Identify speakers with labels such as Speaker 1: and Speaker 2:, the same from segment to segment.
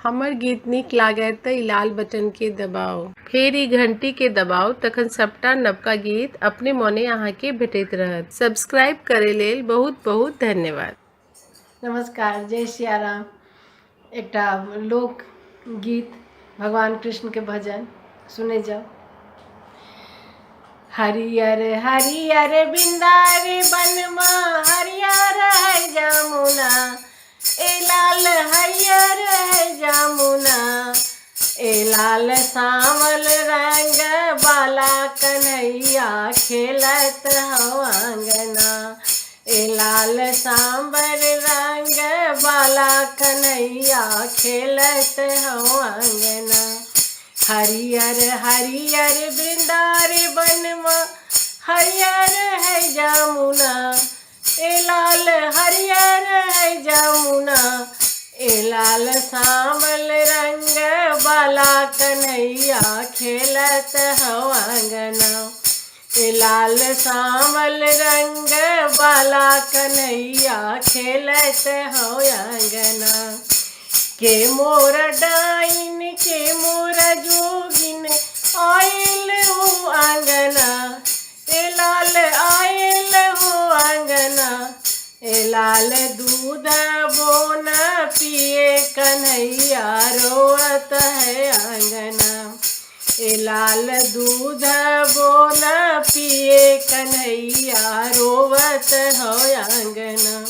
Speaker 1: हमर गीत नीक लागय त ई लाल बटन के दबाउ, फेर ई घंटी के दबाउ, तखन सबटा नवका गीत अपने मोने अहाँके भेटैत रहत। सब्सक्राइब करे लेल बहुत बहुत धन्यवाद।
Speaker 2: नमस्कार, जय सिया राम। एकटा लोक गीत भगवान कृष्ण के भजन सुने जाओ। हरियर हरियर बिंदारी बनमा हरियर है जमुना, ए लाल हरियर है जमुना, ए लाल सांवल रंग बाला कन्हैया खेलत हौ अंगना, ए लाल सांबर रंग बाला कन्हैया खेलत हौ अंगना। हरियर हरियर बिंदारी बनमा हरियर है जमुना, ए लाल हरियर है जमुना, ए लाल सांवल रंग बाला कन्हैया खेलत हौ अंगना, ए लाल सांवल रंग बाला कन्हैया खेलत हौ अंगना। के मोर डाइन के मोर जोगिन आयल हो अंगना, ए लाल आयल हो अंगना, ए लाल दूध बोन पिए कन्हैया रोवत है अंगना, ए लाल दूध बोन पिए कन्हैया रोवत हो अंगना।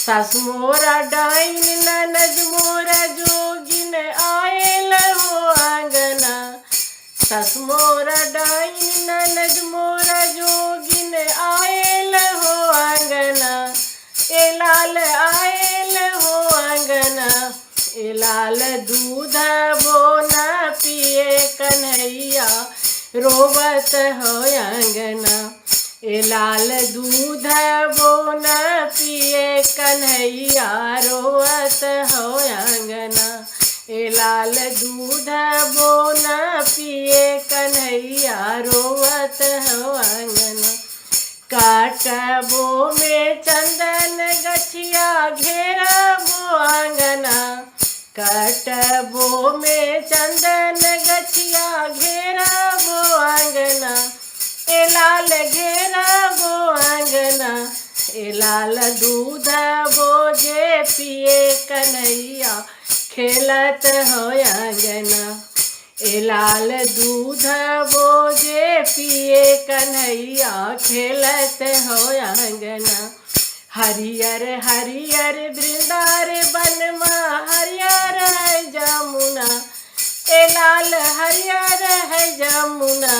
Speaker 2: सास मोरा डाइन ननद मोरा जोगिन आयल हो अंगना, सास मोरा डाइन ननद मोरा जोगिन आयल हो अंगना, ए लाल आयल हो अंगना, ए लाल दूध बोना पिए कन्हैया रोवत हो अंगना, ए लाल दूध बोन पिए कन्हैया रोवत हो अंगना, ए लाल दूध बोन पिए कन्हैया रोवत हो अंगना। काटबो में चंदन गछिया घेरबो अंगना, काटबो में चंदन गछिया घेरबो अंगना, ए लाल घेरबो अंगना, ए लाल दूध बोझे पिए कन्हैया खेलत हो अंगना, ए लाल दूध बोझे पिए कन्हैया खेलत हो अंगना। हरियर हरियर बृंदार बनमा हरियर है जमुना, ए लाल हरियर है जमुना,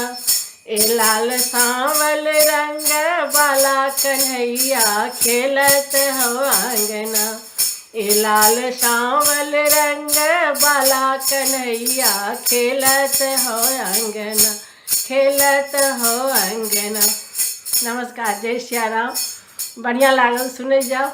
Speaker 2: ए लाल सांवल रंग बाला कन्हैया खेलत हो अंगना, ए लाल सांवल रंग बाला कन्हैया खेलत हो अंगना, खेलत हो अंगना। नमस्कार, जय सिया राम। बढ़िया लागल, सुने जाओ।